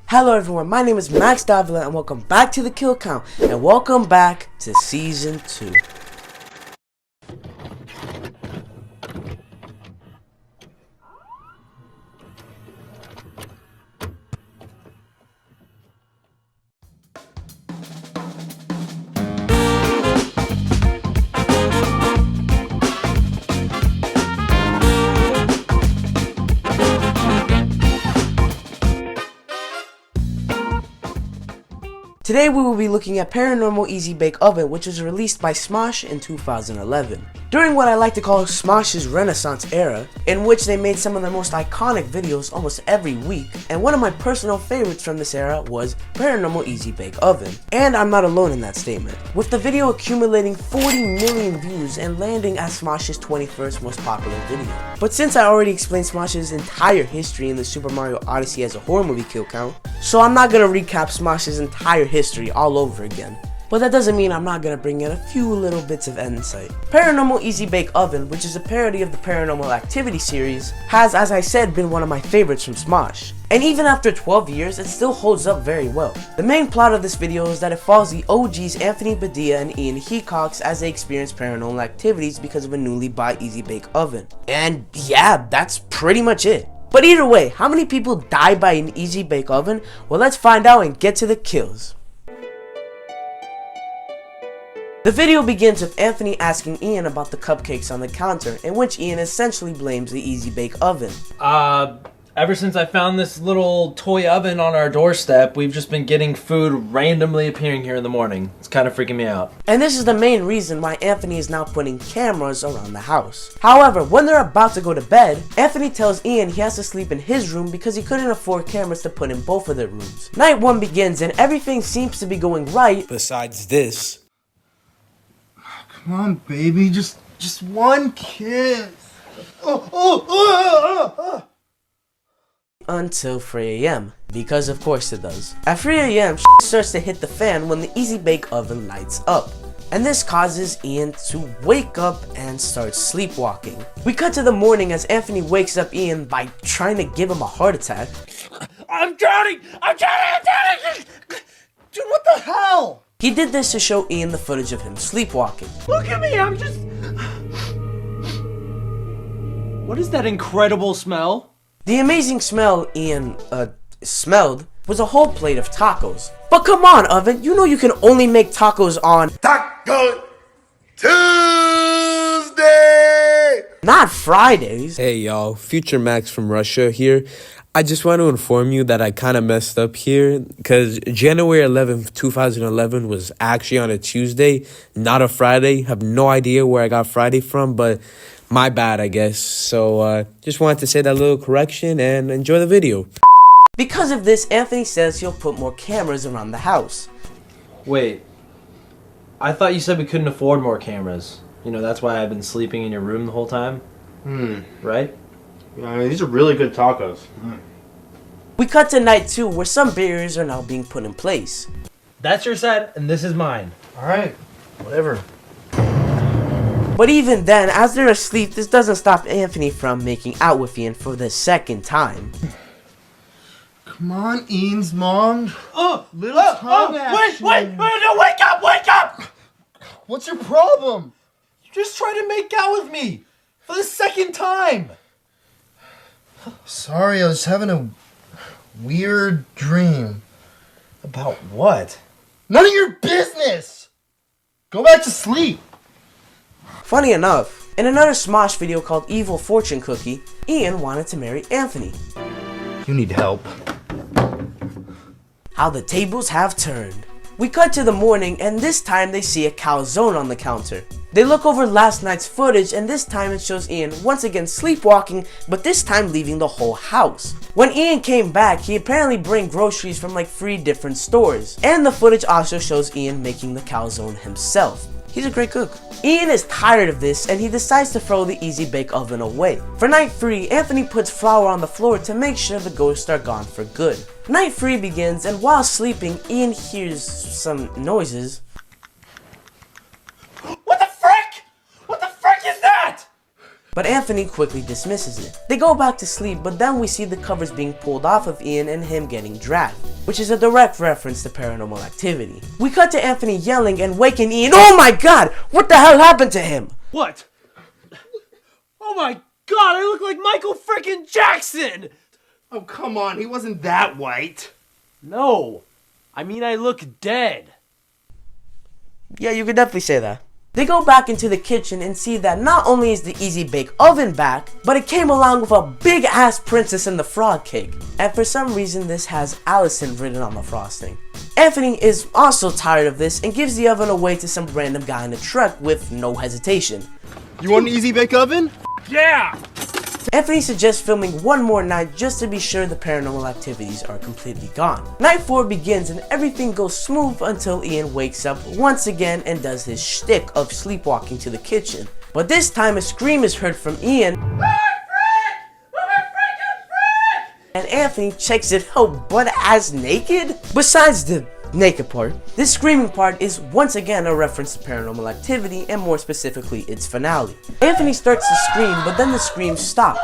Hello everyone, my name is Max Davila and welcome back to the Kill Count and welcome back to Season 2. Today we will be looking at Paranormal Easy Bake Oven, which was released by Smosh in 2011. During what I like to call Smosh's Renaissance era, in which they made some of their most iconic videos almost every week, and one of my personal favorites from this era was Paranormal Easy Bake Oven. And I'm not alone in that statement, with the video accumulating 40 million views and landing as Smosh's 21st most popular video. But since I already explained Smosh's entire history in the Super Mario Odyssey as a horror movie kill count, so I'm not gonna recap Smosh's entire history all over again. But that doesn't mean I'm not gonna bring in a few little bits of insight. Paranormal Easy Bake Oven, which is a parody of the Paranormal Activity series, has, as I said, been one of my favorites from Smosh. And even after 12 years, it still holds up very well. The main plot of this video is that it follows the OGs Anthony Padilla and Ian Hecox as they experience paranormal activities because of a newly bought Easy Bake Oven. And yeah, that's pretty much it. But either way, how many people die by an Easy Bake Oven? Well, let's find out and get to the kills. The video begins with Anthony asking Ian about the cupcakes on the counter, in which Ian essentially blames the Easy Bake Oven. Ever since I found this little toy oven on our doorstep, we've just been getting food randomly appearing here in the morning. It's kind of freaking me out. And this is the main reason why Anthony is now putting cameras around the house. However, when they're about to go to bed, Anthony tells Ian he has to sleep in his room because he couldn't afford cameras to put in both of their rooms. Night 1 begins and everything seems to be going right, besides this. Come on, baby, just one kiss. Until 3 AM, because of course it does. At 3 AM, starts to hit the fan when the Easy Bake Oven lights up. And this causes Ian to wake up and start sleepwalking. We cut to the morning as Anthony wakes up Ian by trying to give him a heart attack. I'm drowning! Dude, what the hell? He did this to show Ian the footage of him sleepwalking. Look at me, I'm just... What is that incredible smell? The amazing smell Ian, smelled was a whole plate of tacos. But come on, Oven, you know you can only make tacos on Taco Tuesday! Not Fridays. Hey y'all, Future Max from Russia here. I just want to inform you that I kind of messed up here because January 11th, 2011 was actually on a Tuesday, not a Friday. Have no idea where I got Friday from, but my bad, I guess. So just wanted to say that little correction and enjoy the video. Because of this, Anthony says he'll put more cameras around the house. Wait, I thought you said we couldn't afford more cameras. You know, that's why I've been sleeping in your room the whole time. Right? I mean, these are really good tacos. We cut to night 2 where some barriers are now being put in place. That's your set, and this is mine. Alright, whatever. But even then, as they're asleep, this doesn't stop Anthony from making out with Ian for the second time. Come on, Ian's mom. Little tongue action. Wait, no, wake up! What's your problem? You just tried to make out with me for the second time. Sorry, I was having a weird dream. About what? None of your business! Go back to sleep. Funny enough, in another Smosh video called Evil Fortune Cookie, Ian wanted to marry Anthony. You need help. How the tables have turned. We cut to the morning and this time they see a calzone on the counter. They look over last night's footage and this time it shows Ian once again sleepwalking, but this time leaving the whole house. When Ian came back, he apparently brought groceries from like 3 different stores. And the footage also shows Ian making the calzone himself. He's a great cook. Ian is tired of this and he decides to throw the Easy Bake Oven away. For night 3, Anthony puts flour on the floor to make sure the ghosts are gone for good. Night 3 begins and while sleeping, Ian hears some noises. What the frick? What the frick is that? but Anthony quickly dismisses it. They go back to sleep, but then we see the covers being pulled off of Ian and him getting dragged. which is a direct reference to Paranormal Activity. We cut to Anthony yelling and waking Ian. Oh my god! What the hell happened to him? What? Oh my god, I look like Michael frickin' Jackson! Oh, come on. He wasn't that white. No. I mean, I look dead. Yeah, you could definitely say that. They go back into the kitchen and see that not only is the Easy Bake Oven back, but it came along with a big ass Princess and the Frog cake. And for some reason this has Allison written on the frosting. Anthony is also tired of this and gives the oven away to some random guy in a truck with no hesitation. You want an easy bake oven? Yeah! Anthony suggests filming one more night just to be sure the paranormal activities are completely gone. Night 4 begins and everything goes smooth until Ian wakes up once again and does his shtick of sleepwalking to the kitchen. But this time a scream is heard from Ian. And Anthony checks it out butt ass naked. Besides the naked part, this screaming part is once again a reference to Paranormal Activity and more specifically its finale. Anthony starts to scream, but then the screams stop.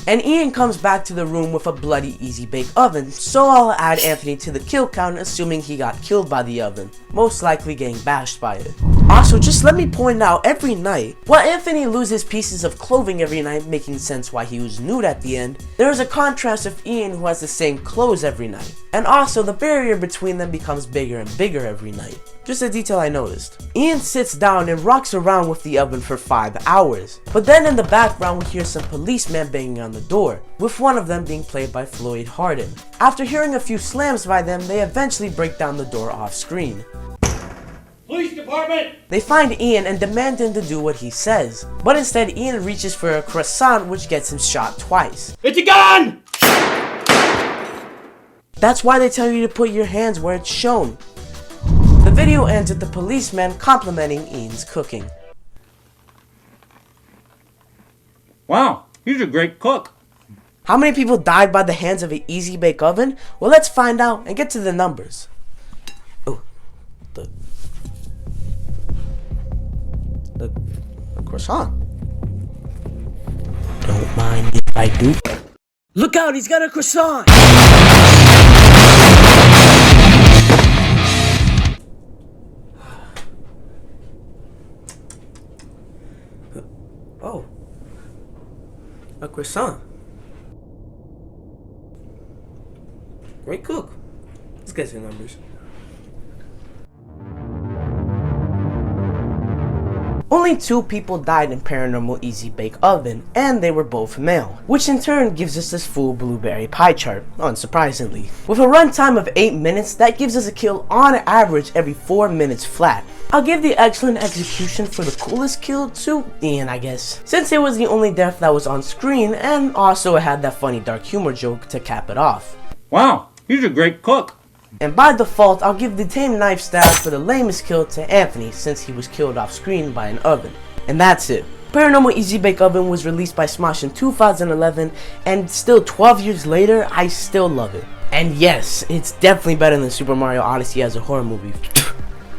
And Ian comes back to the room with a bloody Easy Bake Oven, so I'll add Anthony to the kill count assuming he got killed by the oven, most likely getting bashed by it. Also, just let me point out, every night, while Anthony loses pieces of clothing every night, making sense why he was nude at the end, there is a contrast of Ian who has the same clothes every night. And also, the barrier between them becomes bigger and bigger every night. Just a detail I noticed. Ian sits down and rocks around with the oven for 5 hours. But then in the background we hear some policemen banging on the door, with one of them being played by Floyd Harden. After hearing a few slams by them, they eventually break down the door off screen. Police department! They find Ian and demand him to do what he says. But instead Ian reaches for a croissant which gets him shot twice. It's a gun! That's why they tell you to put your hands where it's shown. The video ends with the policeman complimenting Ian's cooking. Wow, he's a great cook. How many people died by the hands of an Easy Bake Oven? Well, let's find out and get to the numbers. Oh, the croissant. Don't mind if I do. Look out, he's got a croissant! Oh, a croissant. Great cook. Let's get some numbers. Only 2 people died in Paranormal Easy Bake Oven, and they were both male, which in turn gives us this full blueberry pie chart, unsurprisingly. With a runtime of 8 minutes, that gives us a kill on average every 4 minutes flat. I'll give the excellent execution for the coolest kill to Ian, I guess, since it was the only death that was on screen, and also it had that funny dark humor joke to cap it off. Wow, he's a great cook. And by default, I'll give the tame knife stab for the lamest kill to Anthony since he was killed off screen by an oven. And that's it. Paranormal Easy Bake Oven was released by Smosh in 2011, and still 12 years later, I still love it. And yes, it's definitely better than Super Mario Odyssey as a horror movie.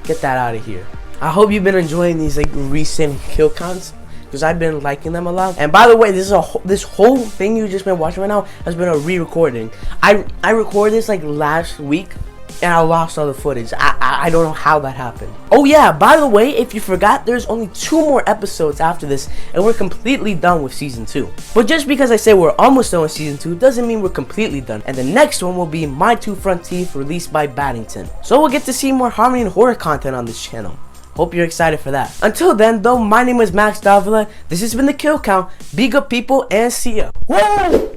Get that out of here. I hope you've been enjoying these recent kill counts, because I've been liking them a lot. And by the way, this whole thing you just been watching right now has been a re-recording. I recorded this last week, and I lost all the footage. I don't know how that happened. Oh yeah, by the way, if you forgot, there's only 2 more episodes after this, and we're completely done with season 2. But just because I say we're almost done with season 2 doesn't mean we're completely done. And the next one will be My 2 Front Teeth, released by Baddington. So we'll get to see more Harmony and horror content on this channel. Hope you're excited for that. Until then, though, my name is Max Davila. This has been The Kill Count. Be good people and see ya. Woo!